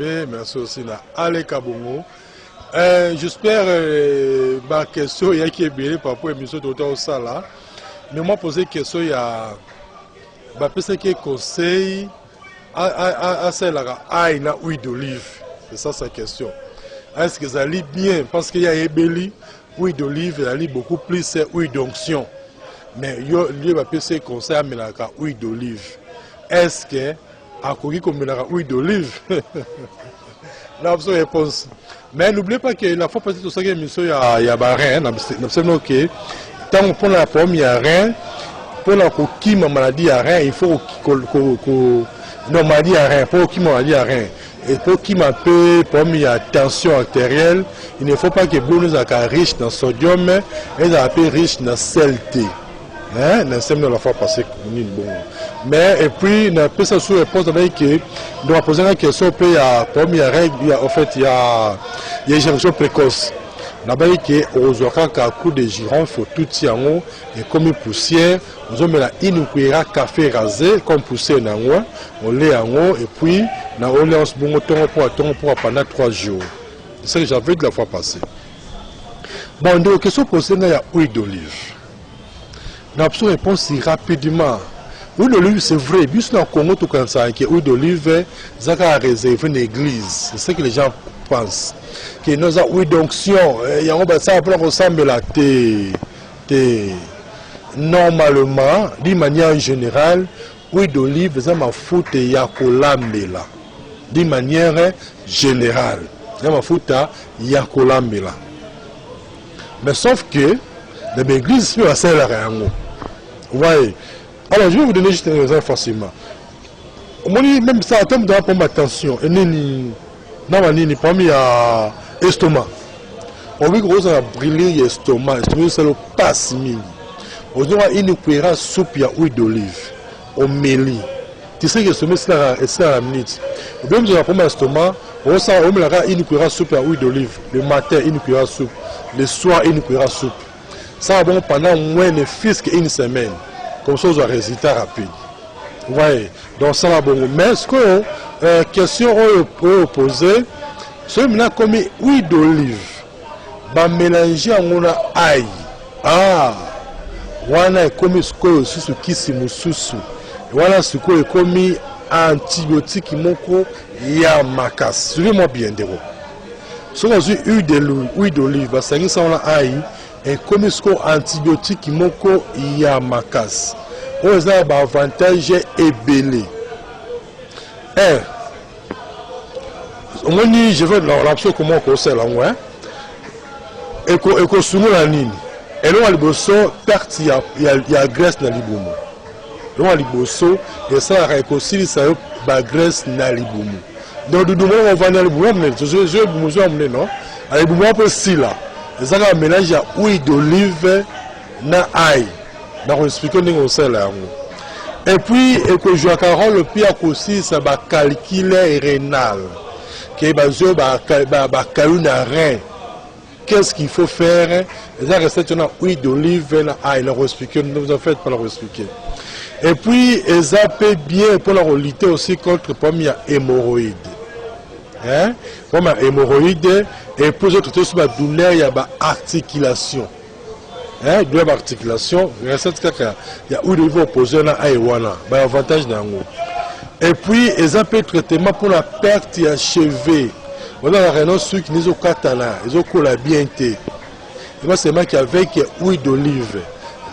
Mabe, merci aussi à Ale Kabongo. J'espère ma question, il y a qui est bien par rapport à l'émission d'auteur au Sala. Mais moi, poser une question, il y a ce qui est conseil à celle à une huile d'olive. C'est ça sa question. Est-ce que ça lit bien? Parce qu'il y a ébéli, huile d'olive, ça lit beaucoup plus, c'est huile d'onction. Mais il y a ce conseil à mettre huile d'olive. Est-ce que à quoi qu'on met la huile d'olive? La réponse. Mais n'oubliez pas que la fois passée, tout ça, il y a rien. Ok. Tant qu'on prend la pomme, il y a rien. Pour la coquille, ma maladie, il y a rien. Il faut que non, maladie, il y a rien. Pour qui maladie, il y a rien. Et pour qui m'appelle, pomme, il y a tension artérielle. Il ne faut pas que l'eau soit riche dans sodium, elle est riche dans saleté. Hein, la fois passée, mais et puis on a pu ça sous réponse avec que on doit poser la question il y a comme il y a règle, en fait il y a éjection précoce. Là-bas que aux oreilles qu'à coup de girofle faut tout tirer et comme une poussière on met la inukuira café rasé comme poussière dans moi on lait en haut et puis on lait en ce bon temps pour pendant 3 jours. C'est ça que j'avais de la fois passée. Bon donc question posée il y a huile d'olive. Nous avons répondu si rapidement. L'huile d'olive, c'est vrai. Juste dans le Congo, tout comme ça, que l'huile d'olive, ça a réservé une église. C'est ce que les gens pensent. Que nous avons huile d'onction. Ça ressemble à la normalement, d'une manière générale, l'huile d'olive, ça m'a foutu yakolambela. D'une manière générale. Ça m'a foutu yakolambela. Mais sauf que, dans l'église, il y a ça là. Vous voyez. Alors, je vais vous donner juste un exemple facilement. Même ça, en termes de rapport à attention, il y a l'estomac. On veut que vous ayez brûlé l'estomac. L'estomac, c'est le passe mini. On a une cuillère soupe à huile d'olive. On mélit. Tu sais que l'estomac, c'est la minute. On veut que vous ayez un l'estomac. On a une cuillère soupe à huile d'olive. Le matin, une cuillère soupe. Le soir, une cuillère soupe. Ça va bon pendant moins de fils qu'une semaine. Comme ça, vous avez un résultat rapide. Vous voyez. Donc, ça va bon. Mais ce que question on poser, c'est maintenant comme huile d'olive. Va mélanger en ail. Ah! Voilà comme ce que c'est qui c'est moussou. Voilà ce que est comme antibiotique moko ya makas. Suivez-moi bien, déro. Si vous avez huile d'olive, ça y est, ça on a ail. Et comme ce qu'on antibiotique moko ya makas. On a un avantage ébélé. Je vais dans l'absolu comment on conseille là, ouais. Et qu'on soumet la ligne. Et là, on a le bosso, perte, il y a graisse dans l'iboumo. Là, on a le bosso, et ça, réconcilie, ça y a graisse dans l'iboumo. Donc, nous devons on va dans l'iboumo, je vais emmener, non? L'iboumo, on peut si là. Et ça, on mélange à huile d'olive na ail. Donc, on explique qu'on sait là. Et puis, et que je vais le pire aussi, ça va calculer rénal. Qui va calculer rein. Qu'est-ce qu'il faut faire? Les recettes ont huile d'olive na ail. Leur expliquer, nous vous en faites pas leur expliquer. Et puis, ils appellent bien pour leur lutter aussi contre première hémorroïde. Hein? Comme un hémorroïde, et pour autres choses, la douleur, il y a articulation. Hein? Douleur articulation, il y a où il faut opposer à Aïwana, il y a avantage dans l'eau. Et puis, ils appellent traitement pour la perte de cheveux. On a la réunion sur qui nous ont katana, ils ont collé bien été. Et moi, c'est moi qui avec huile d'olive,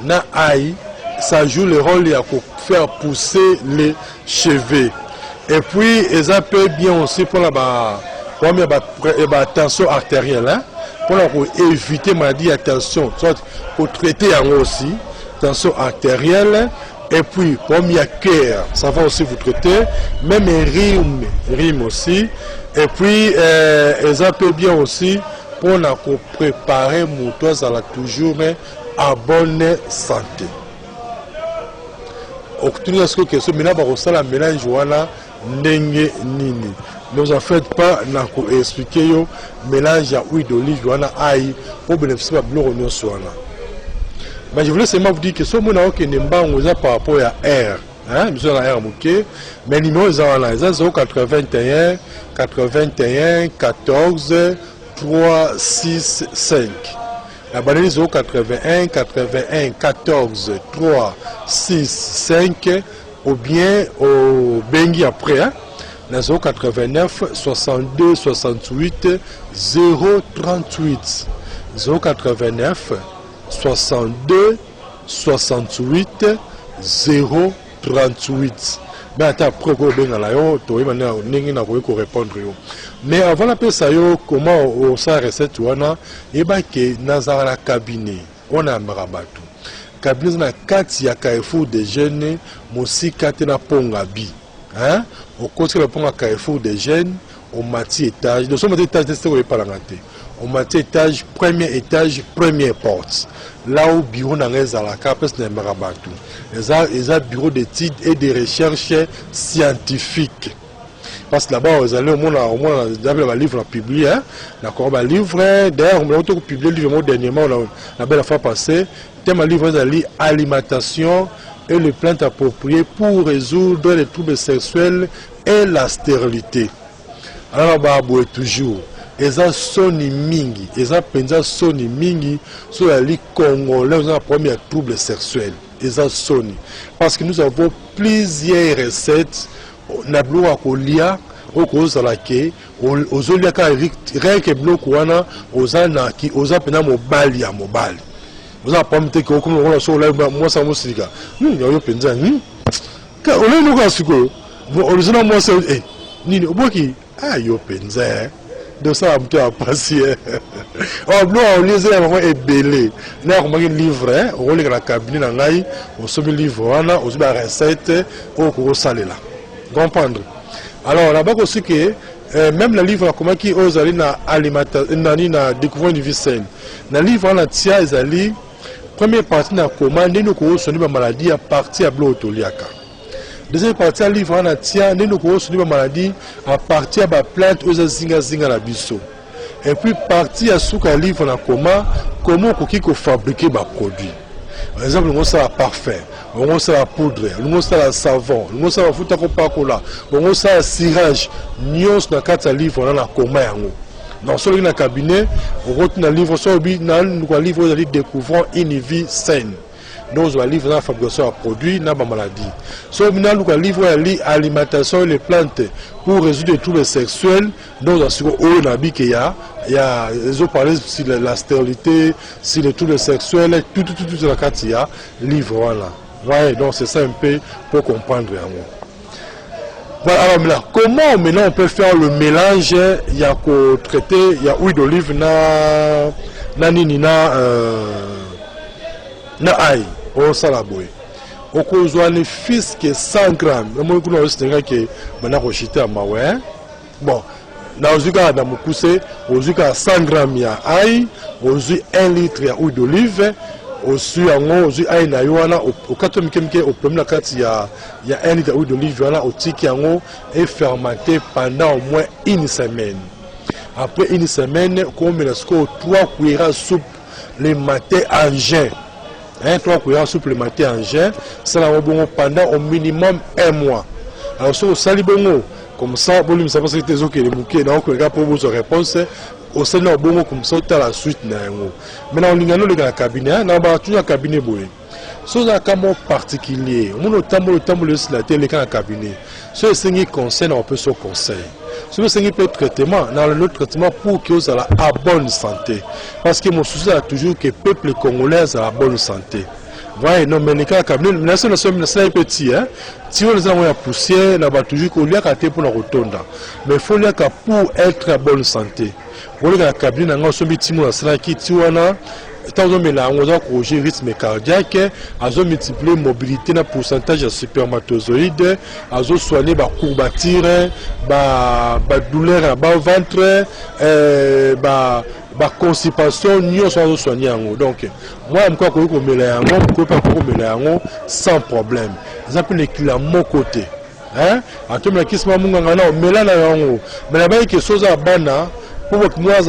na aïe, ça joue le rôle de faire pousser les cheveux. Et puis, ils appellent bien aussi pour la tension artérielle, hein? Pour éviter maladie à tension, soit pour traiter en aussi, tension artérielle, et puis pour le cœur, ça va aussi vous traiter, même rime aussi, et puis ils appellent bien aussi pour préparer mon toit à la toujours en bonne santé. Au tour ce que ce mélange va la mélange voilà nenge nini. Nous en faites pas n'a expliquer yo mélange à huile d'olive voilà ail pour bénéficier de l'eau soit là. Mais je voulais seulement vous dire que ce moment que Nemba on a par rapport à air, hein, nous avons un mouquet, mais numéro ils ont là, 081 81 14 3 6 5. La banane 081 81 14 3 6 5 ou bien au Bengi après, hein, 089 62 68 038 089 62 68 038. Mais attends, après, répondre. Mais avant la paix, comment on s'est recette, et bien que dans la cabinet, on a un rabatou. Cabinet na kati ya Carrefour des jeunes, mosi kati na pongabi. Hein? Au côté de la Carrefour des jeunes, au mati étage. Nous sommes à l'étage de ce qu'on pas au mati étage, premier étage, première porte. Là où bureau n'a rien à la carte, c'est un rabatou. Ils ont bureau d'études et de recherches scientifiques. Parce que là-bas, vous allez au moins un livre publié. D'accord, un livre, d'ailleurs, on a publié le livre dernièrement, la belle fois passée. Thème livre, alimentation et les plantes appropriées pour résoudre les troubles sexuels et la stérilité. Alors là-bas, toujours. Ils ont soni mingi, ils ont penza soni mingi sur la Ligue congolaise, ils ont premier trouble sexuel. Ils ont soni. Parce que nous avons plusieurs recettes. Nablo akolia okoza lake ozolia ka reke bloku wana ozana ki oza pena mobali ya mobali oza pamte ko ko ngona so la mwasa musika yo penza ka ole no ka siko olizona mwasa nini oboki yo penza de ça mtu apasier blo olize ya mama ebele na ko maki livre o le la cabinet na ngai o somi livre wana o zuba recette o ko salela comprendre. Alors là-bas aussi que même le livre comment qui ose aller na alimentation na découvrir une vie saine. Na livre na tia ezali première partie na comment nous ko soni ba maladie à partir à blotoliaka. Deuxième partie à livre na tia nous ko soni ba maladie à partir ba plante aux zinga la biso. Et puis partie à souka livre na comment ko fabriquer ba produit. Par exemple, on a parfum, on a poudre, on a savon, on a fouta cola, on a cirage, nions na kata livre on a coma yango. Dans ce cabinet, on retient un livre sur le livre de découvrant une vie saine. Nous avons livre dans la fabrication de produits, dans la maladie. So, nous avons livre de l'alimentation et les plantes pour résoudre tous les sexuels. Nous avons ils ont parlé sur la stérilité, sur tous les sexuels, tout la carte, il y a livre là. Ouais, donc c'est ça un peu pour comprendre. Voilà, alors là, comment maintenant on peut faire le mélange? Il y a qu'au traité, il y a huile d'olive, na ail, au salaboué. Au cause de fils qui est 100 grammes, moi je sais que maintenant on chite à maoué. Bon, na ozuka na mukuse, ozuka 100 grammes ya ail, ozu 1 litre ya huile d'olive. Aussi yango ayi na yo wana okato mikemike au premier kati ya 1 litre d'huile d'olive wana otiki yango et fermenté pendant au moins une semaine. Après une semaine, comme il y a 3 cuillères à soupe le matin en jeun. 3 cuillères à soupe le matin en jeun, ça va bon pendant au minimum 1 mois. Alors sur sali bongo comme ça, pour lui savoir si tu es OK le bouquet donc regarde pour vos réponses. Au Sénat, bon, comme ça, tu as la suite. Maintenant, on a le cabinet, on a toujours un cabinet. C'est un cas particulier. On a le temps de la télé dans le cabinet. Ce qui conseil, on peut se conseiller. Ce qui peut être traitement, dans le traitement pour que vous ayez la bonne santé. Parce que mon souci est toujours que le peuple congolais a la bonne santé. Voilà, non, mais les cas cabinet, c'est petit, hein. Si on a la poussière, on a toujours qu'on l'a gâté pour la rotonde. Mais il faut que pour être en bonne santé. Pour le cabinet, on a un petit mot qui est on a corrigé le rythme cardiaque, on a multiplié la mobilité, le pourcentage de spermatozoïdes, on a soigné la courbature, la douleur au ventre, la constipation, nous sommes soignés. Donc, moi, je crois que je peux sans problème. Ils appellent les clients à mon côté. Hein? En tout cas, mais là-bas, il y a chose à bana pour que nous ayons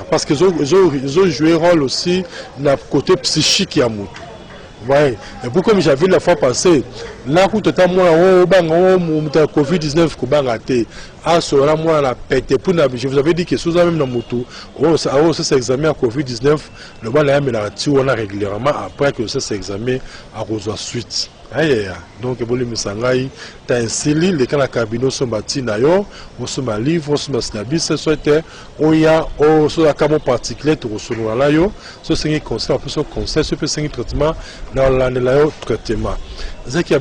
parce que ils ont joué un rôle aussi dans le côté psychique. Ouais, et puis comme j'avais la fois passée, là où tu as Covid-19, je vous avais dit que sous même dans moto, cet examen à Covid-19, le bon là, mais on a régulièrement après que cet examen a reçu suite. Donc, tu as un les cas de cabinet sont bâtis d'ailleurs, on se met livre, on se met snabis, ce soit où il y a un cas particulier, tu reçois là, ce c'est un conseil, après ce conseil, ce c'est un traitement dans l'année traitement. C'est qu'il y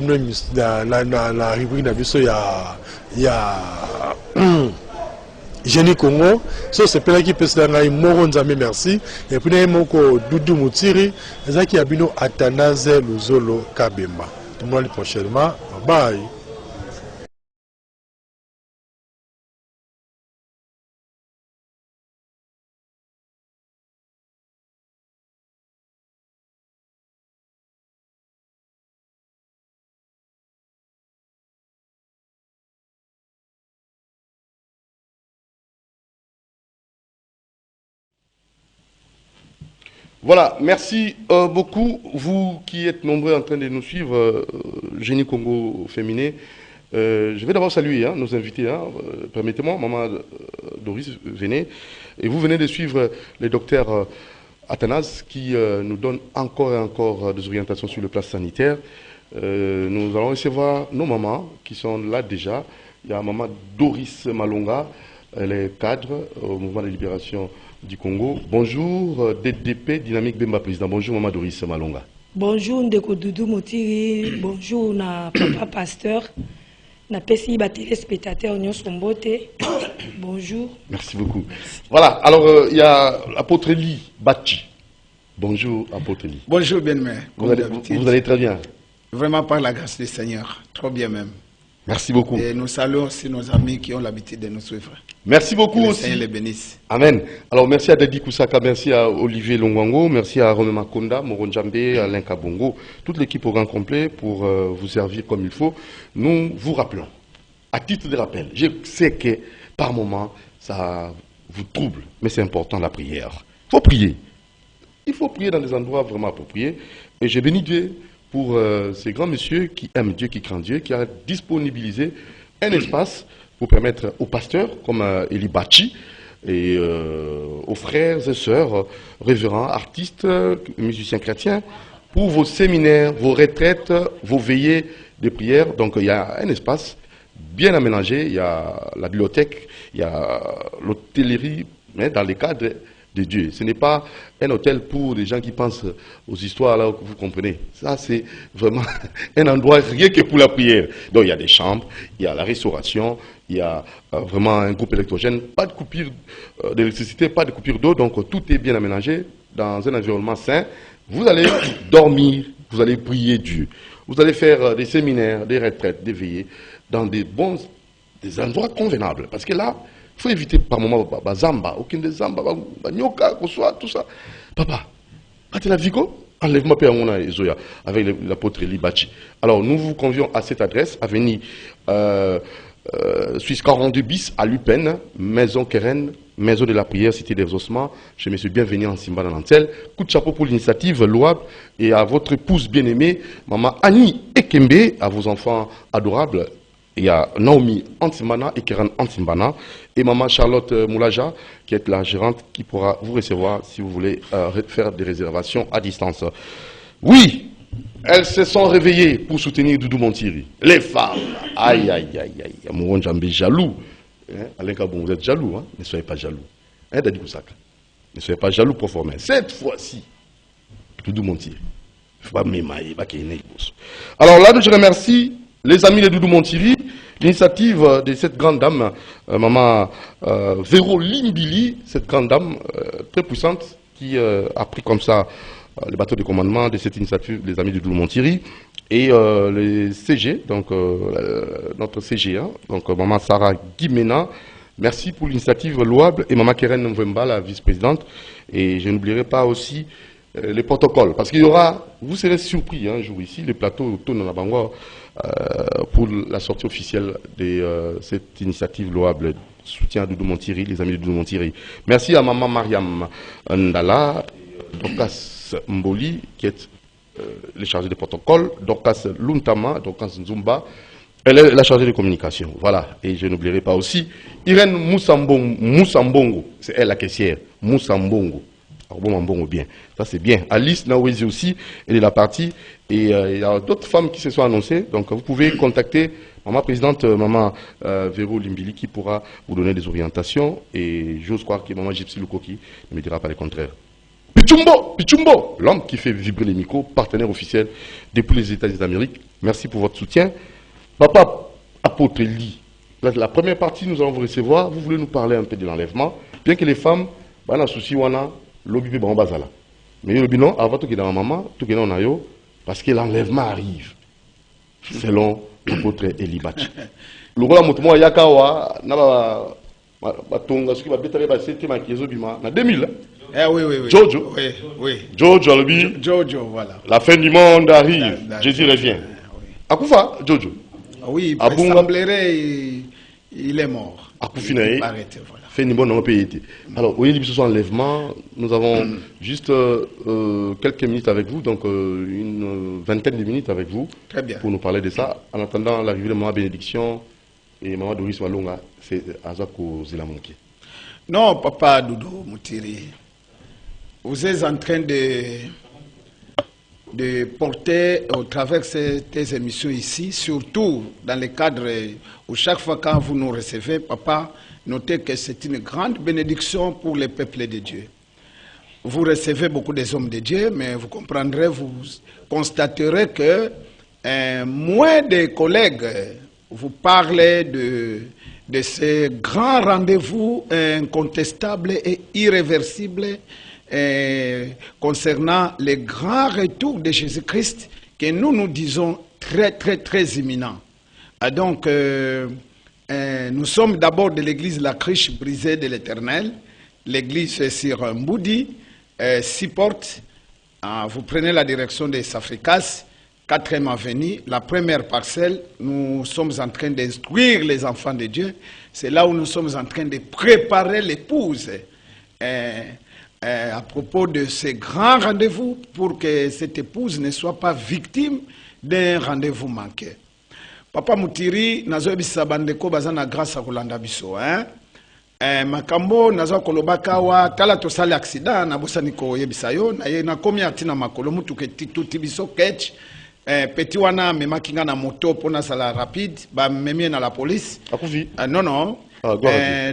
a la rubrique il y a Génie Congo, ça c'est pour qui peut se donner Moron Nzambe merci et puis il y a Doudou Moutiri, c'est qui a bino Athanase Luzolo Kabemba. Tout le monde prochainement, bye. Voilà, merci beaucoup, vous qui êtes nombreux en train de nous suivre, Génie Congo Féminin. Je vais d'abord saluer nos invités. Permettez-moi, maman Doris, venez. Et vous venez de suivre le docteur Athanase qui nous donne encore et encore des orientations sur le plan sanitaire. Nous allons recevoir nos mamans qui sont là déjà. Il y a maman Doris Malonga, elle est cadre au mouvement de libération du Congo. Bonjour, DDP Dynamique Bemba Président. Bonjour, Maman Doris Malonga. Bonjour, Ndeko Doudou Motiri. Bonjour, na Papa Pasteur. Na PCI, téléspectateur, Nyon Sombote. Bonjour. Merci beaucoup. Voilà, alors il y a l'apôtre Eli Bachi. Bonjour, apôtre Eli. Bonjour, bien-aimé. Vous allez très bien. Vraiment par la grâce du Seigneur. Trop bien même. Merci beaucoup. Et nous saluons aussi nos amis qui ont l'habitude de nous suivre. Merci beaucoup que le aussi. Seigneur les bénisse. Amen. Alors merci à Dadi Koussaka, merci à Olivier Longwango, merci à Romain Makonda, Moron Djambe, Alain Kabongo, toute l'équipe au grand complet pour vous servir comme il faut. Nous vous rappelons, à titre de rappel, je sais que par moment ça vous trouble, mais c'est important la prière. Il faut prier. Il faut prier dans des endroits vraiment appropriés. Et j'ai béni Dieu pour ces grands messieurs qui aiment Dieu, qui craignent Dieu, qui a disponibilisé un espace pour permettre aux pasteurs comme Eli Bachi et aux frères et sœurs, révérends, artistes, musiciens chrétiens, pour vos séminaires, vos retraites, vos veillées de prière. Donc il y a un espace bien aménagé, il y a la bibliothèque, il y a l'hôtellerie, mais dans les cadres de Dieu. Ce n'est pas un hôtel pour des gens qui pensent aux histoires là que vous comprenez. Ça, c'est vraiment un endroit rien que pour la prière. Donc, il y a des chambres, il y a la restauration, il y a vraiment un groupe électrogène, pas de coupure d'électricité, pas de coupure d'eau. Donc, tout est bien aménagé dans un environnement sain. Vous allez dormir, vous allez prier Dieu. Vous allez faire des séminaires, des retraites, des veillées dans des endroits convenables. Parce que là, il faut éviter par moment Zamba, aucun des Zamba, Nyoka, tout ça. Papa, quand la Vigo, enlève-moi Péamona et Zoya avec l'apôtre Eli Bachi. Alors, nous vous convions à cette adresse, avenue Suisse 42 bis à Lupin, Maison Keren, Maison de la Prière, Cité des Ossements. Je me suis bienvenu en Simba dans Nantel. Coup de chapeau pour l'initiative louable et à votre épouse bien-aimée, Maman Annie Ekembe, à vos enfants adorables. Il y a Naomi Antimbana et Keren Antimbana et Maman Charlotte Moulaja qui est la gérante qui pourra vous recevoir si vous voulez faire des réservations à distance. Oui, elles se sont réveillées pour soutenir Doudou Montiri. Les femmes, aïe aïe aïe aïe, Moron Djambe jaloux. Alain Kabon, vous êtes jaloux, hein? Ne soyez pas jaloux. Dadi Koussaka, ne soyez pas jaloux pour former. Cette fois-ci, Doudou Montiri. Alors là, je remercie les amis de Doudou Montiri, l'initiative de cette grande dame, Maman Véro Limbili, cette grande dame très puissante qui a pris comme ça le bateau de commandement de cette initiative, les amis de Doudou Montiri, et les CG, donc notre CG1, donc Maman Sarah Guimena. Merci pour l'initiative louable, et Maman Keren Mvemba, la vice-présidente, et je n'oublierai pas aussi les protocoles, parce qu'il y aura, vous serez surpris un jour ici, le plateau tourne à Bangwa pour la sortie officielle de cette initiative louable, soutien à Doudou Montiri, les amis de Doudou Montiri. Merci à Maman Mariam Ndala, Dokas Mboli, qui est les chargés de protocole, Dorcas Luntama, Dorcas Nzumba, elle est la chargée de communication. Voilà, et je n'oublierai pas aussi Irène Moussambongo, c'est elle la caissière, Moussambongo. Bon, bien. Ça, c'est bien. Alice Nawezi aussi, elle est la partie. Et il y a d'autres femmes qui se sont annoncées. Donc, vous pouvez contacter Maman Présidente, Maman Véro Limbili, qui pourra vous donner des orientations. Et j'ose croire que Maman Gypsy Lukoki ne me dira pas le contraire. Pichumbo, l'homme qui fait vibrer les micros, partenaire officiel depuis les États-Unis d'Amérique. Merci pour votre soutien. Papa Apôtre Lee, la première partie, nous allons vous recevoir. Vous voulez nous parler un peu de l'enlèvement. Bien que les femmes, bah, na souci wana, l'objet bon bazala. Mais le bilan, avant tout que dans la maman, tout que dans nayo, parce que l'enlèvement arrive. Selon l'apôtre Elibatch. Le roi Moutouma Yakawa, n'a pas tonga, ce qui va bétarer, c'était ma kiezo bima, en 2000. Eh oui. Jojo. Oui. Jojo, Albi. Jojo, voilà. La fin du monde arrive. Jésus revient. Akoufa, Jojo. Oui, il semblerait il est mort. Akoufa, il arrêté, voilà. Fait une bonne pays. Alors, au lieu de ce enlèvement, nous avons juste quelques minutes avec vous, donc une vingtaine de minutes avec vous. Très bien. Pour nous parler de ça. En attendant l'arrivée de Maman Bénédiction et Maman Doris Walonga, c'est Azako Zilamonki. Non, Papa Doudou Moutiri, vous êtes en train de porter au travers de ces émissions ici, surtout dans le cadre où chaque fois quand vous nous recevez, Papa, notez que c'est une grande bénédiction pour le peuple de Dieu. Vous recevez beaucoup des hommes de Dieu, mais vous comprendrez, vous constaterez que moins de collègues vous parlent de ces grands rendez-vous incontestables et irréversibles concernant le grand retour de Jésus-Christ que nous disons très imminent. Donc, nous sommes d'abord de l'église La Cruche brisée de l'Éternel. L'église est sur un Mboudi, 6 portes. Vous prenez la direction des Safrikas, 4e avenue, la première parcelle. Nous sommes en train d'instruire les enfants de Dieu. C'est là où nous sommes en train de préparer l'épouse à propos de ces grands rendez-vous pour que cette épouse ne soit pas victime d'un rendez-vous manqué. Papa Moutiri, nazo ebisa bandeko bazana grâce à kolanda biso, hein. Makambo nazo kolobaka wa tala to sale accident na bosani ko yebisa yo na ye na komi atina makolo mutu ke tituti biso ketch petit wana me makinga na moto pona sala rapide ba memie na la police. Akufi. Non.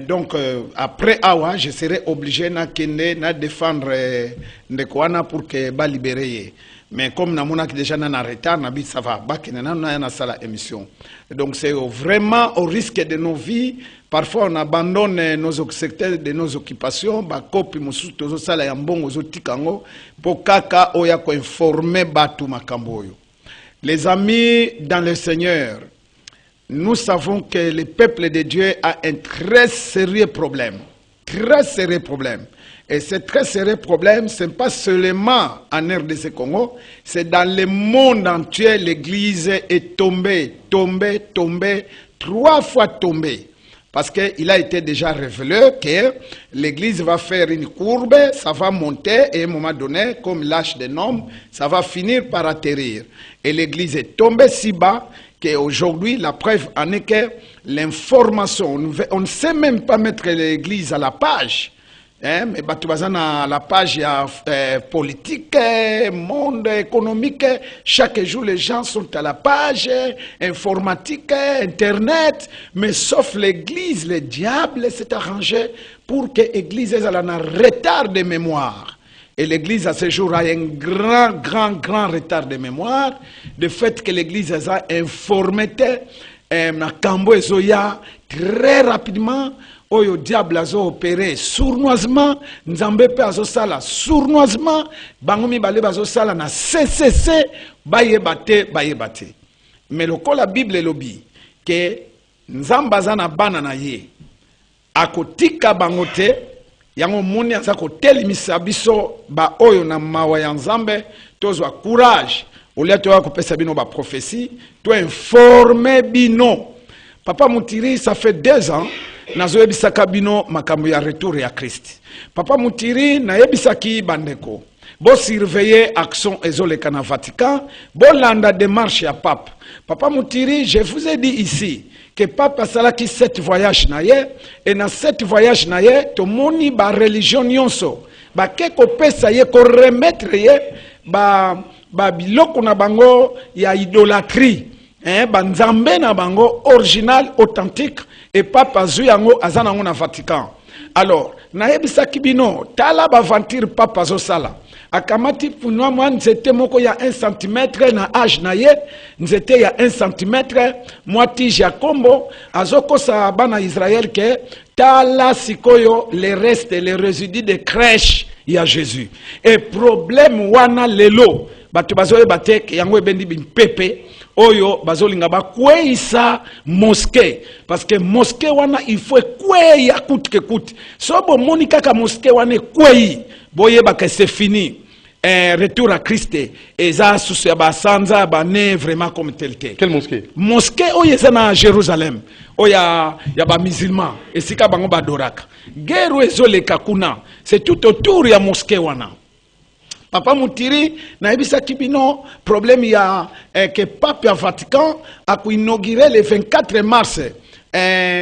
Donc après awa je serai obligé na kende na défendre ndeko wana pour que ba libérer. Mais comme nous avons déjà en retard, ça va, na sala émission. Donc c'est vraiment au risque de nos vies. Parfois on abandonne nos secteurs de nos occupations. Les amis dans le Seigneur, nous savons que le peuple de Dieu a un très sérieux problème. Très sérieux problème. Et ce très sérieux problème, ce n'est pas seulement en RDC Congo, c'est dans le monde entier, l'Église est tombée, 3 fois tombée. Parce qu'il a été déjà révélé que l'Église va faire une courbe, ça va monter et à un moment donné, comme l'âge d'un homme, ça va finir par atterrir. Et l'Église est tombée si bas qu'aujourd'hui, la preuve en est que l'information, on ne sait même pas mettre l'Église à la page. Mais à la page politique, monde économique, chaque jour les gens sont à la page informatique, internet, mais sauf l'église, le diable s'est arrangé pour que l'église ait un retard de mémoire. Et l'église à ce jour a un grand retard de mémoire, de fait que l'église a informé na Kambo et Zoya très rapidement. Oyo diable azo opéré sournoisement, nzambe pe azo sala sournoisement, bangomi bale bazo sala na CCC, bayebate. Mais la Bible lobi que nzamba zana bana na ye akotika bangote yango moni aza kotelimisa biso ba oyo na mawa ya nzambe tozwa courage olia to kopesa bino ba prophétie to informer bino. Papa Moutiri, ça fait 2 ans nazo ebisaka bino makambo ya retour ya Christ. Papa Moutiri na ebisaki bandeko Bo surveiller action ezoleka na Vatican, bo landa démarche ya pape. Papa Moutiri, je vous ai dit ici que pape asalaki 7 voyages na ye, et na 7 voyages na ye, to moni ba religion nyonso, ba ke ko pesa ye ko remettre ye ba biloko na bango ya idolâtrie, ba nzambe na bango original authentique, et pape azu yango azana ngo na Vatican. Alors, na yebisaki bino tala ba aventure pape azosala. Akamati punwa mwa nzete moko ya 1 cm na âge na ye, nzete ya 1 cm, mwa tige ya kombo, azokosa bana Israël ke tala sikoyo les restes, les résidus de crèche ya Jésus. Et problème wana lelo, batu bazoye batek yango ebendi bimpepe, oyo bazolinga bakweisa mosquée, parce que mosquée wana il faut kweya coûte que coûte. So bo moni kaka mosquée wana kwei, boye ba que c'est fini. Un retour à Christ et ça sous ba sanza ba ne vraiment comme tel tel. Quelle mosquée? Mosquée oyo ezana Jérusalem. Oya ya ba musulman et sika bango ba doraka. Guerre ezoleka kuna, c'est tout autour ya mosquée wana. Papa Moutiri na ebisa kibino problème ya que pape ya Vatican a inauguré le 24 mars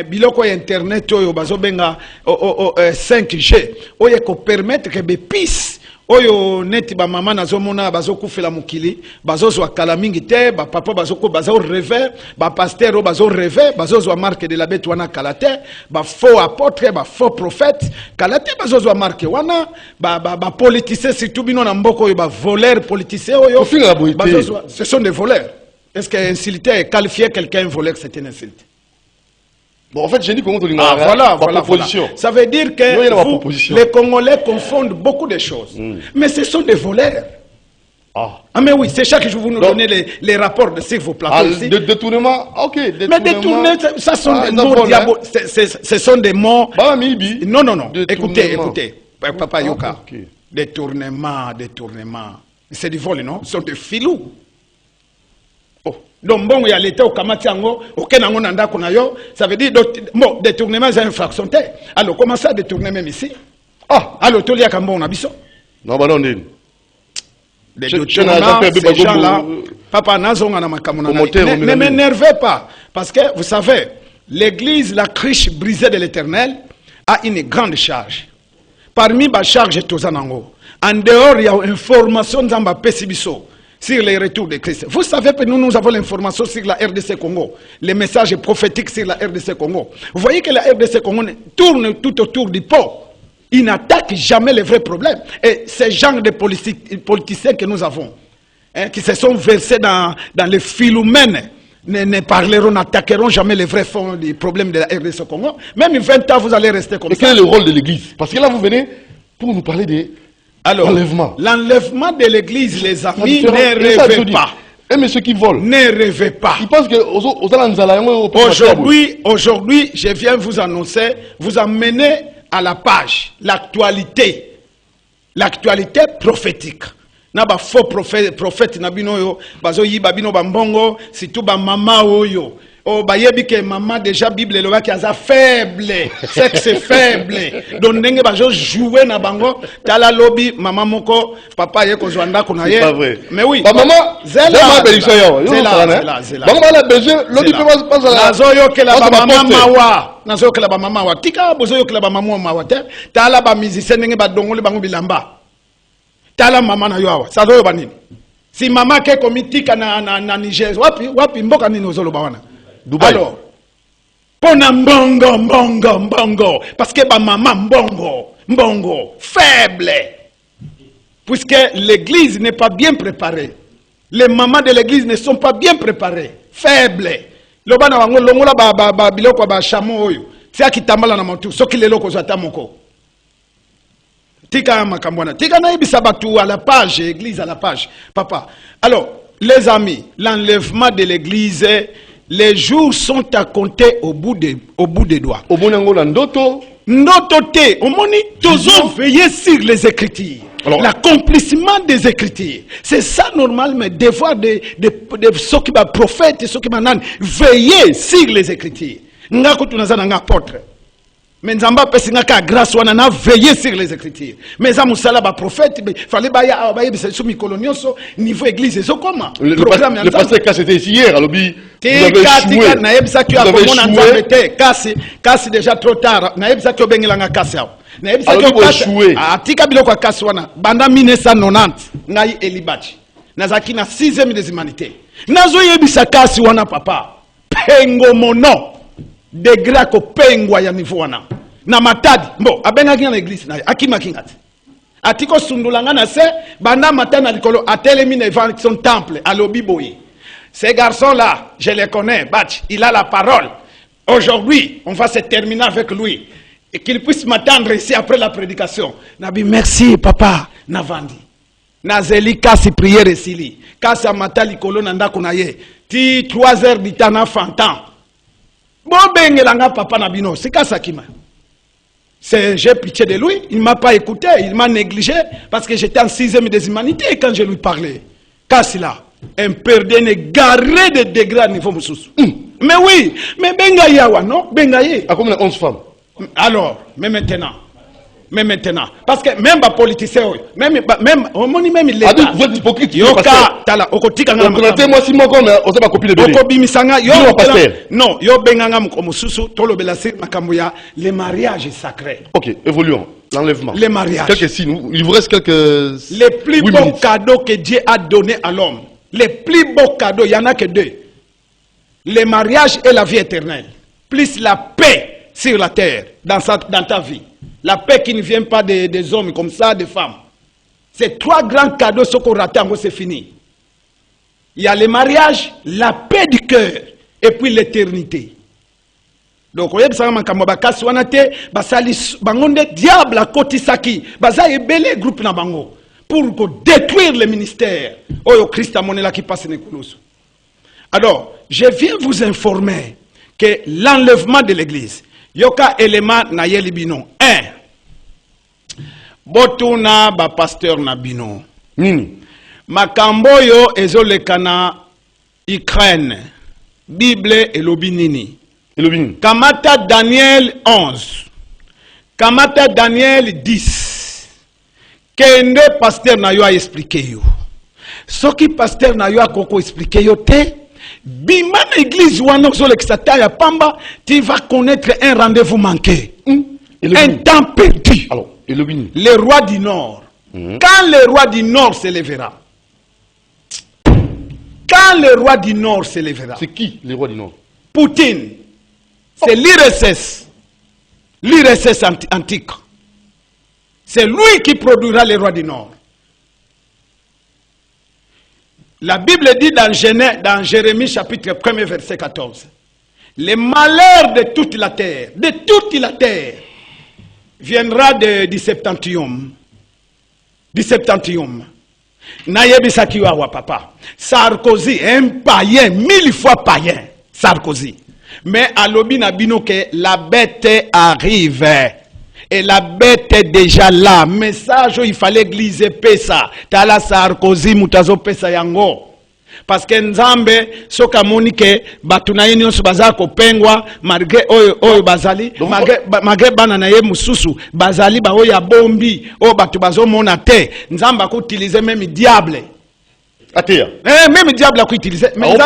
biloko ya internet oyo bazobenga 5G oyo ko permettre que bepis oyo neti ba mama nazomona bazokufela mukili bazozwa kala mingi te ba papa bazoko bazo rêver ba pasteur bazo rêver bazozwa marque de la bête wana kalate ba faux apôtre ba faux prophète kalate bazozwa marque wana ba politicien surtout bino na mboko oyo ba voleur politicien oyo bazozwa ce sont des voleurs. Est-ce que insulter qualifier quelqu'un voleur c'est une insulte? Bon, en fait, j'ai dit comment tu voilà. Ça veut dire que les Congolais confondent beaucoup de choses. Mais ce sont des voleurs. Ah mais oui, c'est chaque jour vous nous donnez les rapports de sur vos plateaux ici. Détournement, ok. Mais détourner, ça sont des mots diaboliques. Ce sont des mots... Non. Écoutez. Papa Yoka. Détournement. C'est du vol, non? Ce sont des filous. Donc bon, il y a l'État au Kamatiango, au Kenango Nanda Kunayo, ça veut dire bon, détournement c'est une fraction. Alors comment ça détourner même ici? Ah, alors tout le monde a Kambo Nabiso. Non, bah non, les détournements, ces gens-là, papa Nazonga Namakamona. Ne m'énervez pas, parce que vous savez, l'église, la cruche brisée de l'Éternel, a une grande charge. Parmi les charges Tozanango, en dehors, il y a une formation Zamba Pessibiso. Sur les retours de Christ. Vous savez que nous avons l'information sur la RDC Congo, les messages prophétiques sur la RDC Congo. Vous voyez que la RDC Congo tourne tout autour du pot. Il n'attaque jamais les vrais problèmes. Et ces genres de politiciens que nous avons, qui se sont versés dans les philomènes, ne parleront, n'attaqueront jamais les vrais fonds des problèmes de la RDC Congo. Même 20 ans, vous allez rester comme ça. Et quel est le rôle de l'Église? Parce que là, vous venez pour nous parler des... Alors, l'enlèvement de l'église, les amis, ne rêvez pas. Et mais ceux qui volent, ne rêvez pas. Ils pensent que aujourd'hui, je viens vous annoncer, vous amener à la page, l'actualité prophétique. Naba faux prophète nabino yo, bazo yiba bino bambongo, surtout ba mama oyo. Oh, bayebi que maman déjà Bible le qui a faible, sexe faible. Donc ndenge bajo jouer na bango, tala lobby maman moko, papa ye ko zwanda kuna ye. C'est pas vrai. Mais oui. Ba maman, zela belisha yo. Zela. Bango la beje, lobby peut pas la. Nazo yo ke la ba maman mawa. Nazo ke la ba maman wa. Tika bozo yo ke la ba maman mawa te. Tala ba musicien ndenge ba dongoli bango bilamba. Tala maman na yo awa. Sazo yo banini. Si maman ke komitika na Niger, wapi mboka nini ozolo ba wana. Dubaï. Alors, pona mbongo, parce que ma maman mbongo, faible, puisque l'église n'est pas bien préparée. Les mamans de l'église ne sont pas bien préparées, faibles. Lobana wango longola ba biloko ba chamo oyo, c'est a kitambala na motu, soki lelo ko zata moko. Tika makambwana, tika na ibisa batu à la page, église à la page, papa. Alors, les amis, l'enlèvement de l'église, les jours sont à compter au bout des doigts. Au bout d'un ndoto. Ndoto te, au moni, toujours veiller sur les Écritures. L'accomplissement des Écritures. C'est ça normalement, devoir de ceux qui sont prophètes, ceux qui sont veiller sur les Écritures. Nga kutu nazana nga apôtre. Mais Nzamba pesingaka grâce wana na veiller sur les écritures. Mais ça musala ba prophète, fallait ba ya sous mikolonioso niveau église eso comment. Le pasteur Kass était ici hier à l'obbi. Vous avez échoué. Na yebisa ki akomona Nzambete Kass déjà trop tard. Na yebisa ki obengelanga Kass yao. Na yebisa ki échoué. Atika biloko Kass wana banda 1990 ngai Elibachi. Nazaki na 6e des humanités. Nazo yebisa Kass wana papa. Pengo mono. Degré ko pengwa ya niveau wana na matadi mbo abengaki na église na akima kingati atiko sundulanga na se banda matana likolo atelemi na devant son temple à l'obiboyi. Ces garçons là je les connais, Bach, il a la parole. Aujourd'hui on va se terminer avec lui et qu'il puisse m'attendre ici après la prédication. Nabi merci papa navandi nazeli kasi prière esili kasi matali likolo na ndako na ye ti 3 heures du temps na fantan. Papa Nabino, c'est Kassakima. J'ai pitié de lui, il ne m'a pas écouté, il m'a négligé parce que j'étais en 6e des humanités quand je lui parlais. Kassila, un perdé garé de degrés à niveau Moussous. Mais oui, mais Bengaï, non Bengaï. À combien 11 femmes? Alors, mais maintenant. Parce que même les politiciens, même l'État. Vous êtes hypocrite. Yoka, tala, okotika nga. Moi si moi comme on pas copie de bébé. Okobimisanga yo non, yo benganga mususu tolo belasi makambuya les mariages sacrés. OK, évoluons. L'enlèvement. Les mariages. Quelques signes, il vous reste quelques les plus beaux cadeaux que Dieu a donné à l'homme. Les plus beaux cadeaux, il y en a que 2. Les mariages et la vie éternelle. Plus la paix sur la terre dans ta vie. La paix qui ne vient pas des hommes comme ça, des femmes. C'est 3 grands cadeaux, ce qu'on rate, c'est fini. Il y a le mariage, la paix du cœur, et puis l'éternité. Donc, vous savez, diable à côté saki, baza ebele groupe na bango pour détruire le ministère. Oh, Christ a monnaie là qui passe nekulusu. Alors, je viens vous informer que l'enlèvement de l'église, yoka élément na yeli bino. 1. Botuna ba pasteur na bino. Nini? Makambo yo ezolekana Ukraine. Bible elobi nini? Elobi. Kamata Daniel 11. Kamata Daniel 10. Kende pasteur na yo a expliqué yo. Soki pasteur na yo a koko expliqué yo te. Bima l'église wana zolekisata ya pamba, tu vas connaître un rendez-vous manqué. Un temps perdu. Alors, le roi du Nord. Quand le roi du Nord se lèvera. Quand le roi du Nord se lèvera. C'est qui le roi du Nord? Poutine. C'est l'IRSS. L'IRSS antique. C'est lui qui produira le roi du Nord. La Bible dit dans Jérémie chapitre 1 verset 14. Le malheur de toute la terre, viendra du septentrion. Du septentrion. Nayebisaki wa papa. Sarkozy, un païen, 1000 fois païen. Sarkozy. Mais à l'obi nabino que la bête arrive. Et la bête est déjà là. Message, il fallait gliser pesa. Tala Sarkozy mutazo pesa yango. Parce que Nzambe soka monike batunaye nyonso baza ko pengwa malgré oyo bazali malgré bana na ye mususu bazali ba oyo bombi o batu bazo mona te Nzamba ko utiliser même diable atea même diable ko utiliser mais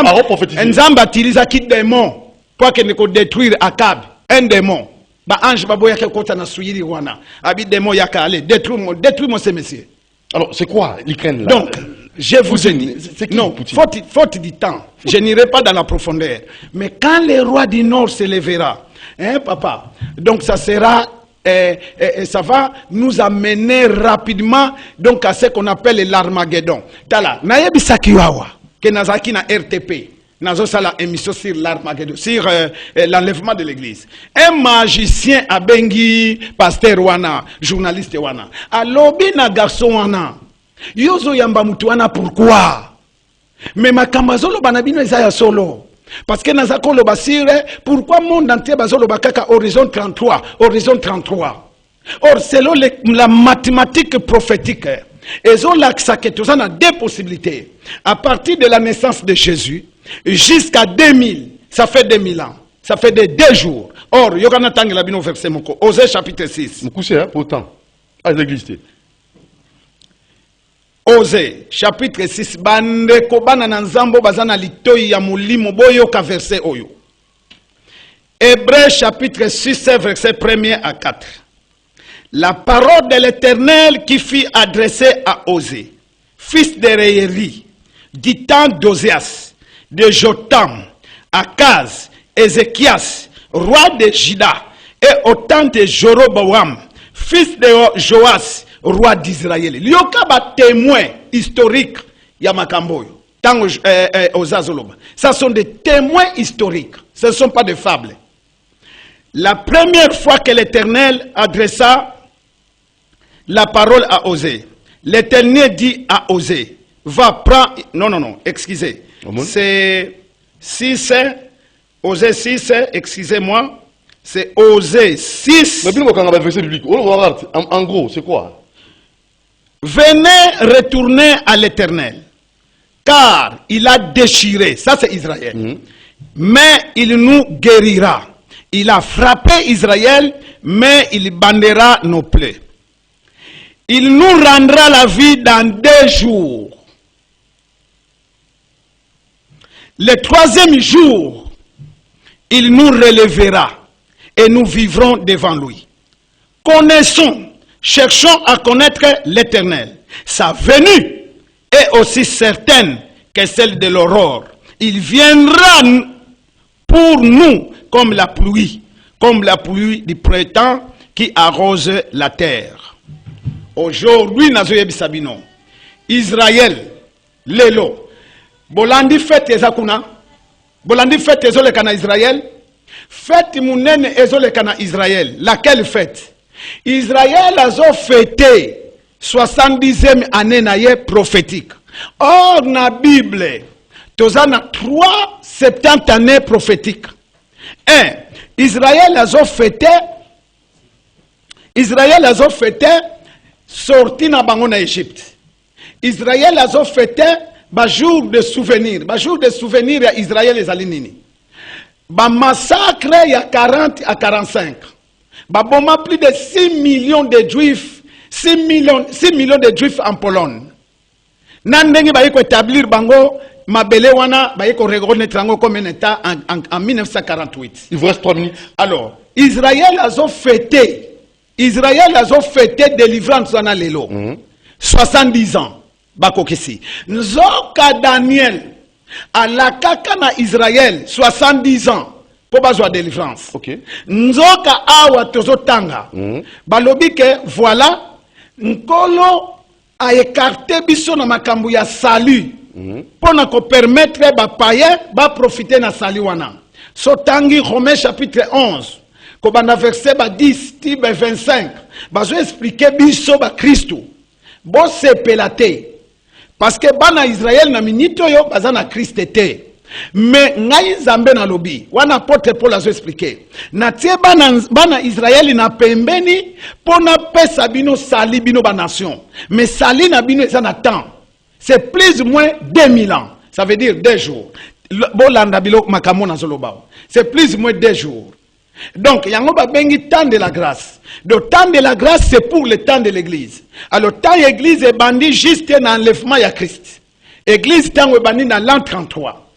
Nzamba utiliser ki démon pour que ne ko détruire Akab un démon ba ange baboya ke kota na suyiri wana abi démon yaka aller détruire ce monsieur. Alors c'est quoi l'Ukraine là? Donc je vous ai dit, non, faute du temps, je n'irai pas dans la profondeur. Mais quand le roi du Nord se lèvera, hein, papa, donc ça sera, ça va nous amener rapidement donc à ce qu'on appelle l'Armageddon. Tala, nayebi sakiwawa, que nazaki na RTP, nazo sala émission sur l'Armageddon, sur l'enlèvement de l'église. Un magicien a bengi pasteur wana, journaliste wana, a lobby na garçon wana. Yozo yamba mutuana pourquoi? Mais makambazolo banabino ezaya solo. Parce que nazakolo basire, pourquoi monde entier bazolo bakaka horizon 33, horizon 33. Or selon la mathématique prophétique, ezo laksa que tout ça a 2 possibilités. À partir de la naissance de Jésus jusqu'à 2000, ça fait 2000 ans. Ça fait de 2 jours. Or, Yokana Tangela Bino verset Moko. Osée chapitre 6. Moukousé, hein, pourtant. À l'église. Osée chapitre 6. Bande Kobana Nanzambo Bazana Litoy Yamulimo Boyoka verset Oyo. Hébreux chapitre 6, verset 1er à 4. La parole de l'Éternel qui fut adressée à Osée, fils de Rééri, du temps d'Oséas, de Jotam, Akaz, Ézéchias, roi de Juda, et au temps de Jéroboam, fils de Joas, roi d'Israël. Lyoka ba témoin historique Yamakamboyo. Tango Ozazoloba. Ça sont des témoins historiques. Ce ne sont pas des fables. La première fois que l'Éternel adressa la parole à Osée, l'Éternel dit à Osée, va prendre... Non, excusez. C'est 6, Osée 6, excusez-moi. C'est Osée 6. Mais en gros, c'est quoi? Venez retourner à l'Éternel, car il a déchiré, ça c'est Israël, mais il nous guérira. Il a frappé Israël, mais il bandera nos plaies. Il nous rendra la vie dans 2 jours. Le 3e jour, il nous relèvera et nous vivrons devant lui. Connaissons, cherchons à connaître l'Éternel. Sa venue est aussi certaine que celle de l'aurore. Il viendra pour nous comme la pluie du printemps qui arrose la terre. Aujourd'hui, Nazoyebi Sabino, Israël, Lelo, Bolandi fête ezakuna, Bolandi fête ezolekana Israël, fête munene ezolekana Israël. Laquelle fête? Israël a fêté 70e année naye prophétique. Or, na Bible, tozana 370 années prophétiques. Israël a fêté sorti na bango na Égypte. Israël a fêté ba jour de souvenir. Ba jour de souvenir ya Israël ezali nini? Ba massacre ya 40 à 45. Ba boma plus de 6 millions de juifs, 6 millions de juifs en Pologne. Nandenge ba yiko établir bango mabele wana ba yiko reconnaître bango comme un état en 1948. Il vous reste 3 minutes. Alors, Israël a fêté délivrance dans lelo. 70 ans. Bakokisi. Nzoka Daniel à la kaka na Israël 70 ans pour besoin de délivrance. Okay. Nzoka awa tozotanga. Balobi ke voilà nkolo a écarté biso na makambu ya salut. Pour nous permettre ba païen ba profiter na salut wana. Sotangi Romains chapitre 11. Kobanda verset ba 10 tibe 25. Bazo expliquer biso ba Christo. Bo sepelate. Parce que bana Israël na minito yo bazana Christ te. Mais ngai zambe na lobi wana porte Paul azo expliquer. Na tie bana Israël na pembeni pona pesa bino sali bino ba nation. Mais sali na bino ezana temps. C'est plus ou moins 2000 ans. Ça veut dire 2 jours. Bolanda bilo makamo na zolobao. C'est plus ou moins 2 jours. Donc, il y a un temps de la grâce. Le temps de la grâce, c'est pour le temps de l'église. Alors, le temps de l'église est bandit juste dans l'enlèvement de Christ. L'église, temps est bandit dans l'an 33.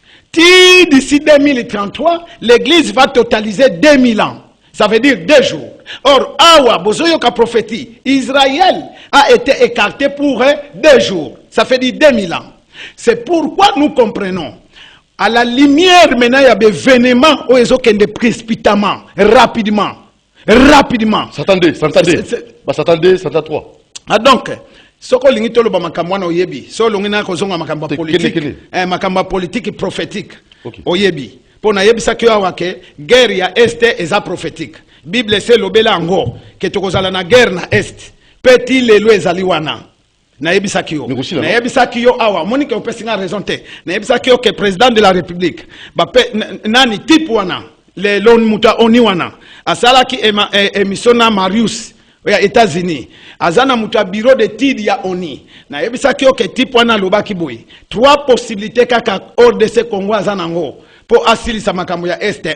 D'ici 2033, l'église va totaliser 2000 ans. Ça veut dire 2 jours. Or, Awa, Bozoyoka prophétie, Israël a été écarté pour 2 jours. Ça fait dire 2000 ans. C'est pourquoi nous comprenons. À la lumière, maintenant, il y a des événements où ils ont des précipitamment, rapidement. S'attendez. S'attendez, 3. Ah donc, ce que l'on a makamwana oyebi, ce que l'on a kozonga makamba politique, makamba politique et prophétique. Oyebi. Pour na yebi sa kiwa wake, guerre ya est eza prophétique. Bible c'est lobela ngo, que tokozala na guerre na est. Petit lelo ezali wana. Na yebisaki yo awa monike opesinga raison te na yebisaki yo que président de la république nani type wana le lon muta oni wana asalaki émission na Marius ya États-Unis azana muta bureau d'études ya oni na yebisaki yo que type wana lobaki boy 3 possibilités kaka hors de ce Congo azana ngo pour asilisa makambo ya Est. 1.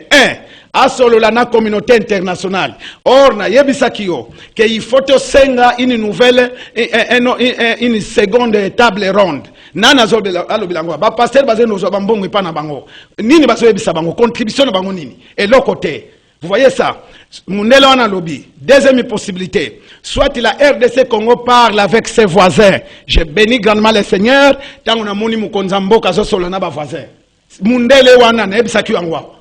Asolola na communauté internationale. Or, na yebisaki yo, que il faut senga une nouvelle, une seconde table ronde. Nana zobela alobilango. Ba pasteur bazé no zo bambongo ipa na bango. Nini bazo yebisa bango contribution na bango nini. Et l'autre côté. Vous voyez ça? Mundele wana lobby. Deuxième possibilité. Soit la RDC Congo parle avec ses voisins. Je bénis grandement le Seigneur. Tant on a moni mukonzambo kazo solana ba voisins. Mundele wana na ebisaki yangwa.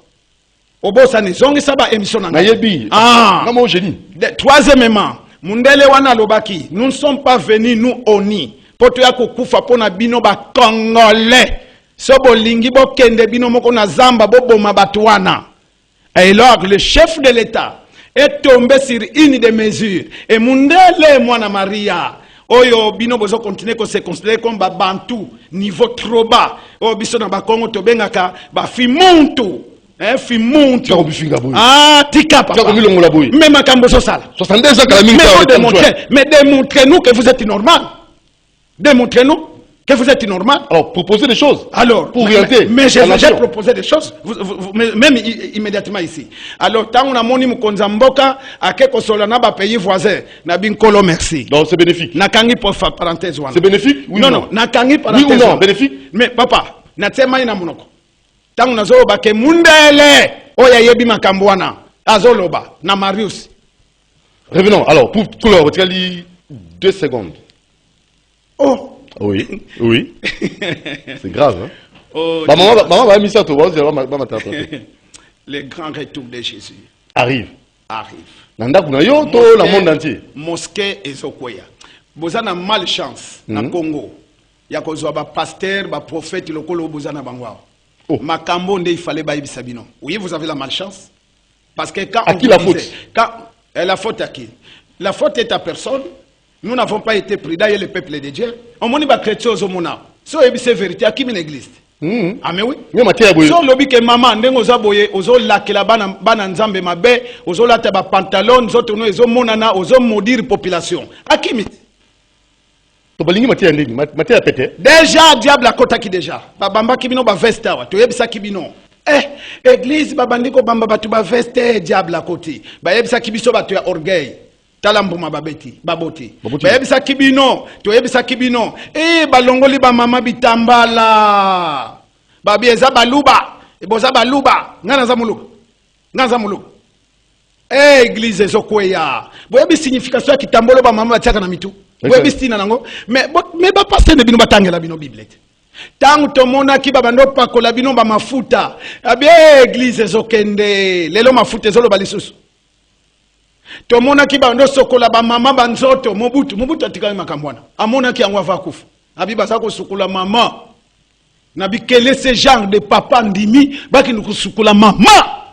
Obosa ni zongi saba émission na Nayebi. Ah. Comment je dis? Troisièmement, Mundele wana lobaki. Nous ne sommes pas venus nous oni. Poto ya kukufa pona bino ba Congolais. Sobo lingi bo kende bino moko na zamba bo boma batuana. Et alors, le chef de l'État est tombé sur une des mesures. Et Mundele mwana Maria. Oyo bino bozo continuer ko se considérer comme ba bantu niveau trop bas. O biso na ba Congo to bengaka ba fimuntu. Fimuntu. Ah, tika papa. Mais makambo so sala. 62 ans la minute. Mais démontrez-nous que vous êtes normal. Démontrez-nous que vous êtes normal. Alors, proposez des choses. Alors, pour orienter. Mais j'ai déjà proposé des choses, même immédiatement ici. Alors, tant on a moni mukonza mboka, à quelque solana ba pays voisin, na binkolo merci. Donc, c'est bénéfique. Na kangi pour faire parenthèse wana. C'est bénéfique? Oui, non, non, na kangi parenthèse. Oui ou non, bénéfique? Mais papa, na tema ina munoko. Tant on a zo ba ke mundele, oya yebi makambo wana, azoloba, na Marius. Revenons. Alors, pour clore, tu as dit 2 secondes. Oh. Oui, oui. C'est grave, hein? Oh, maman va mis ça toi, le grand retour de Jésus arrive. Arrive. La monde entier. Mosquée et Zokoya. Bozana malchance na Congo. Ya kozwa ba pasteur, ba prophète lokolo bozana bangwa. Oh. Makambo nde il fallait ba ibisabino. Oui, vous avez la malchance. Parce que quand à qui la faute? La faute à qui? La faute est à personne. Nous n'avons pas été prudents et le peuple de Dieu. On m'a dit que chrétien aux mona. So c'est vérité à qui une église. Ah mais oui. So lobi que maman ndengo zaboye ozo lakela bana nzambe mabe ozo lata ba pantalon zo tourno ezo monana ozo maudire population. À qui mit? To balingi matia ndeni matia pété. Déjà diable a kota ki déjà. Ba bamba kibino ba veste wa. To yebisa kibino. Église ba bandiko bamba batu ba veste diable a koti. Ba yebisa kibiso batu ya orgueil. Talambuma babeti baboti bayebisa kibino to yebisa kibino balongoli ba mama bitambala babi eza baluba eboza baluba ngana za muluka église ezokweya boyebi signification ya kitambolo ba mama batiaka na mitu boyebi stina nango mais ba pasteur ne bino batangela bino biblete tangu tomona ki babando pakola bino ba mafuta abi église ezokende lelo mafuta ezolo balisusu tomona ki bando sokola ba mama banzoto mobutu atikali makambwana amona ki yango avakufa abiba sako sukula mama na bikele ce genre de papa ndimi baki nukusukula mama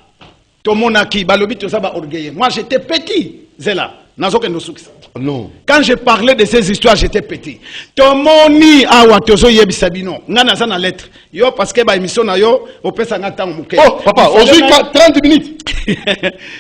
tomona ki balobi to saba orgueil. Moi j'étais petit zela nazoke ndosukisa. Non. Quand je parlais de ces histoires, j'étais petit. Tomoni awa tozo yebisa bino. Ngana za na lettre. Yo parce que ba émission na yo opesa ngata muke. Oh papa, aujourd'hui 30 minutes.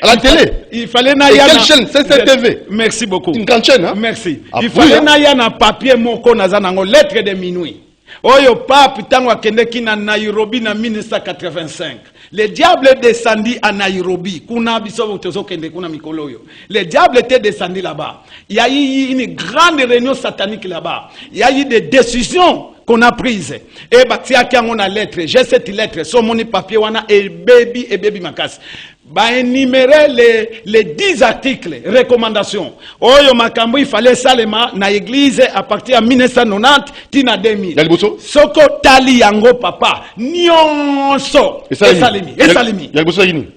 À la télé. Il fallait na ya. Quelle chaîne? C'est TV. Merci beaucoup. Une grande chaîne, hein? Merci. Ah, il fallait na ya na papier moko na za nango lettre de minuit. Oyo pape tango akendeki na Nairobi na 1985. Le diable est descendu à Nairobi. Le diable était descendu là-bas. Il y a eu une grande réunion satanique là-bas. Il y a eu des décisions qu'on a prises. Et on a lettre. J'ai cette lettre. Sur mon papier, on a et baby makas. Énumérer les 10 articles, recommandations. Oyo makambo, il fallait salema na église à partir de 1990 tina 2000. Soko tali yango papa. Nyonso. Esalemi.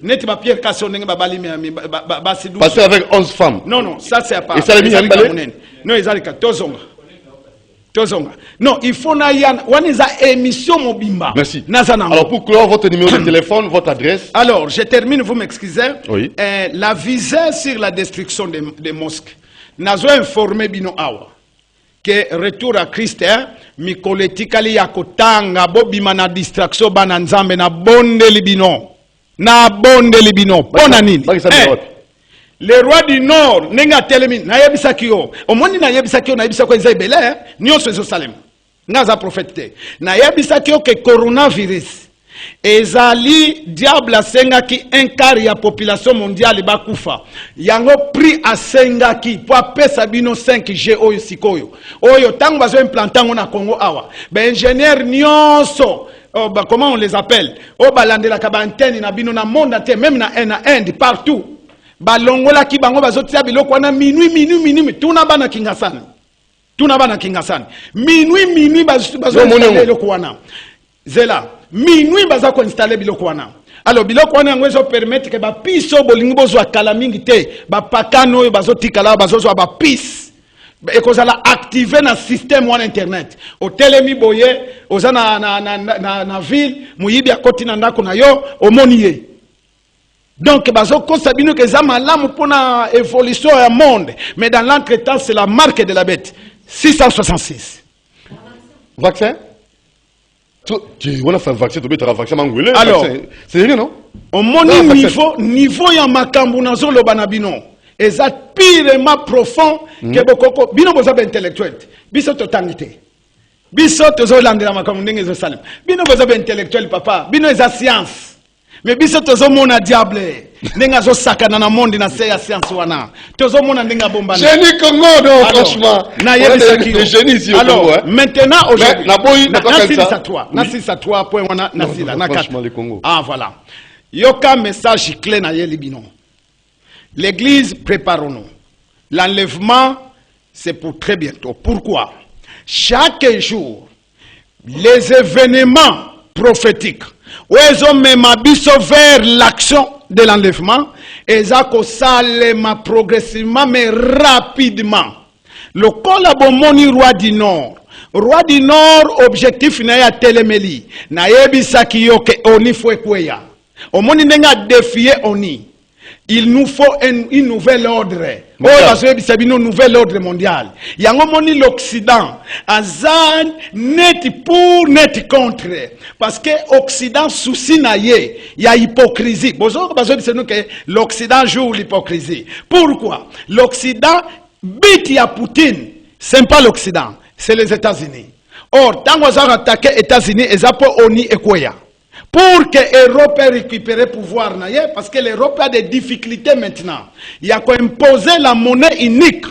Net ma Pierre Kassoneng babalimi basidou. Passer avec 11 femmes. Non, ça c'est à part. Esalemi yambale. Non, ezalika tozonga. Non, il faut na yan waniza émission mobimba. Merci. Alors pour clore votre numéro de téléphone, votre adresse. Alors, je termine, vous m'excusez. Oui. La visée sur la destruction des mosquées. Nazo informé bino awa que retour à Christ mikoletikali ya kotanga bobima na distraction bana nzambe na bonde libino. Pona nini? Le roi du Nord, nenga telemi, na yebisaki yo. Omoni na yebisaki yo na yebisaki eza ebele, nyonso ezo salema. Ngaza prophète. Na yebisaki yo ke coronavirus ezali diable asengaki un quart ya population mondiale bakufa yango prix asengaki po apesa bino 5G oyo sikoyo oyo tango bazo implanta ngo na Congo awa ba ingénieur nyonso comment on les appelle balandelaka ba antenne na bino na monde entier même na Inde partout balongola ki bango bazotia biloko wana minuit tuna bana kingasani minuit bazotia biloko wana zela minuit baza ko installer biloko wana alors biloko wana ngo zo permettre que ba piso bolingi bozwa kala mingi te ba pakano oyo bazotikala bazozwa ba pis ekozala activer na système wana internet otelemi boye oza na ville muyibi akoti na ndako na yo omoni ye donc bazo kosa bino ke za malamu pona évolution ya monde mais dans l'entretemps c'est la marque de la bête 666 vaccin. On a fait un vaccin, tu as un vaccin mangolais. Alors, c'est rien, non? Au niveau ya makambu na zolo banabino, eza pirement profond que bokoko bino boza ba intellectuel. Biso totangité. Biso tozo landela makambu ndenge zo salim. Bino boza ba intellectuel papa, bino eza science. Mais biso tozo mona diable. Ndenga zo sakana na monde na se ya science wana. Tozo mona ndenga bomba. Génie Congo, non, franchement. Na yebi des génies ici au alors, Congo, hein. maintenant aujourd'hui. La boy, Nasi sa toi point wana nasila na franchement le Congo. Ah voilà. Yoka message clé na yeli bino. L'église préparons-nous. L'enlèvement c'est pour très bientôt. Pourquoi? Chaque jour les événements prophétiques Oezo mema biso vers l'action de l'enlèvement et zako salema progressivement mais rapidement. Le kolabomoni roi du Nord. Roi du Nord objectif na ya telemeli. Na yebisa kiyoke oni fwekweya. Omoni nenga défier oni. Il nous faut un nouvel ordre. Oh, c'est un nouvel ordre mondial. Il y a un l'Occident. Azan net pour, net contre. Parce que l'Occident souci naïe. Il y a hypocrisie. L'Occident joue l'hypocrisie. Pourquoi? L'Occident bit à Poutine. Ce n'est pas l'Occident. C'est les États-Unis. Or, tant qu'on a attaqué les États-Unis, ils ont oni et quoi. Pour que l'Europe récupère le pouvoir, parce que l'Europe a des difficultés maintenant. Il y a qu'à imposer la monnaie unique.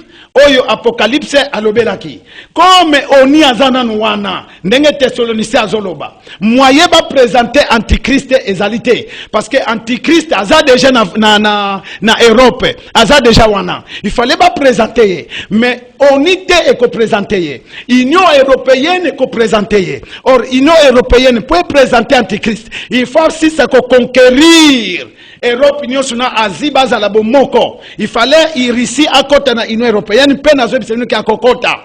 Oyo apocalypse alobelaki. Comme oni azana nouana, ndenge Thessaloniciens azoloba. Moyen va présenter Antichrist ezalité. Parce que Antichrist aza déjà na Europe. Aza déjà wana. Il fallait pas présenter. Mais oni te eko présenter. Union européenne eko présenter. Or, Union européenne peut présenter Antichrist. Il faut aussi ça conquérir. Europe union suna Asie baza la bomoko. Il fallait y Russie à côté na Union européenne peine azo bisenu ki akokota.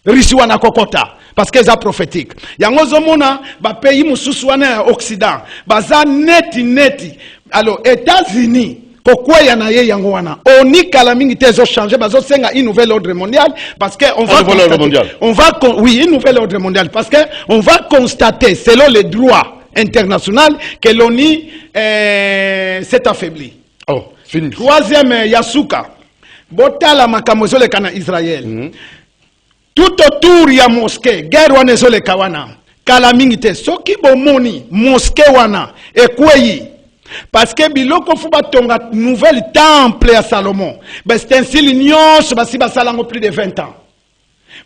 Russie wana kokota parce que ça prophétique. Yango zomona ba pays mususu wana Occident baza neti. Alors États-Unis pourquoi y en a yango wana oni kala mingi tezo changer bazo senga une nouvelle ordre mondial parce que on va oui une nouvelle ordre mondial parce que on va constater selon les droits international que l'ONU s'est affaibli. Oh, fini. Troisième, Yasuka. Botala makamozole kana Israël. Tout autour ya mosquée, guerre wana zole kawana. Kalamingite soki bomoni mosquée wana ekweyi. Parce que biloko fuba tonga nouvelle temple à Salomon. Ben c'est ainsi l'union basi basalango plus de 20 ans.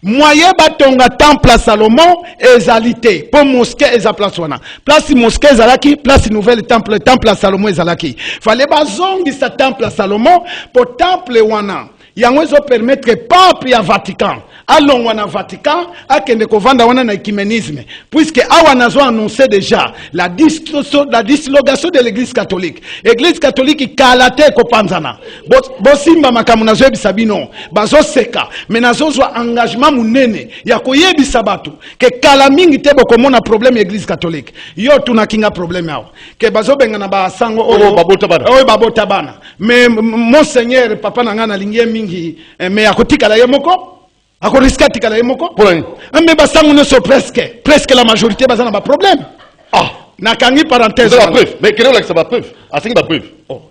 Moyen batonga temple à Salomon ezalité pour mosquée eza place wana place mosquée ezalaki place nouvelle temple à Salomon ezalaki fallait bazongi sa temple à Salomon pour temple wana yango ezo permettre pape ya Vatican allons wana Vatican akende kovanda wana na ecuménisme puisque awana zo annoncé déjà la dislocation de l'église catholique kalate ko panzana bosimba makamu nazo ebisa bino bazo seka mais nazo zo engagement munene ya koyebisa batu ke kala mingi te bokomona problème église catholique yo tunakinga problème yao ke bazo benga na basango oyo babota bana mais monseigneur papa nanga na lingie mingi mais akotikala yemoko akoriska tikala yemoko mais basango ne so presque la majorité bazana ba problème na kangi parenthèse la preuve mais quelle est la preuve asengi ba preuve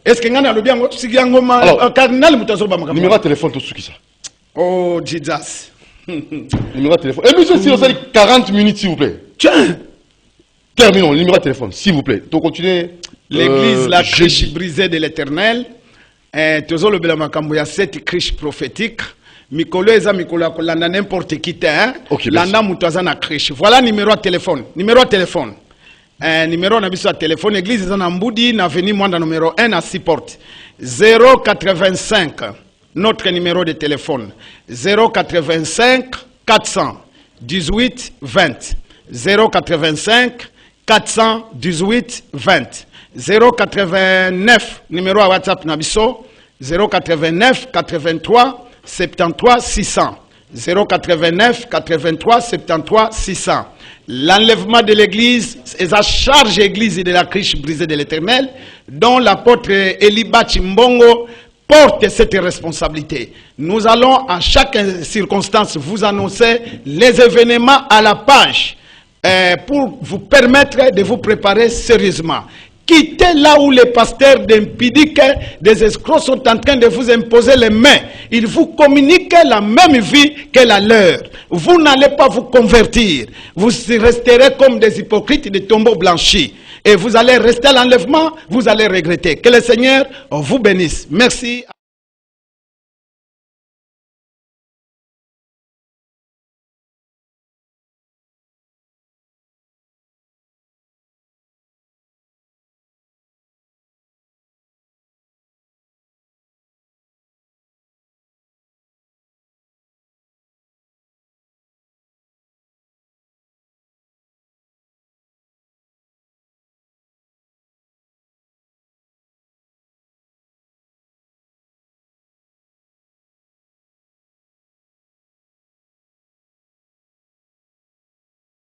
est-ce que ngana lobi yango sigiango ma cardinal mutazo ba makama numéro de téléphone to sukisa oh Jesus numéro de téléphone et monsieur si on 40 minutes s'il vous plaît tiens Terminons, le numéro de téléphone, s'il vous plaît. Donc, continuez. L'église, la criche jeudi. brisée de l'éternel. Toujours le bel makambo, il y a 7 criches prophétiques. Mikolo eza mikolo akolanda n'importe qui te, hein. Ok, landa mutu aza na criche. Voilà numéro de téléphone. Numéro de téléphone. Numéro na biso ya téléphone. Église eza na Mbudi, na avenue Mwanda numéro 1 à 6 portes. 085. Notre numéro de téléphone. 085 418 20. 085 418 20. 089 numéro à WhatsApp Nabiso 089 83 73 600 089 83 73 600. L'enlèvement de l'église est la charge église de la criche brisée de l'éternel dont l'apôtre Eliba Chimbongo porte cette responsabilité. Nous allons à chaque circonstance vous annoncer les événements à la page pour vous permettre de vous préparer sérieusement. Quittez là où les pasteurs d'impidiques, des escrocs sont en train de vous imposer les mains. Ils vous communiquent la même vie que la leur. Vous n'allez pas vous convertir. Vous resterez comme des hypocrites des tombeaux blanchis. Et vous allez rester à l'enlèvement, vous allez regretter. Que le Seigneur vous bénisse. Merci.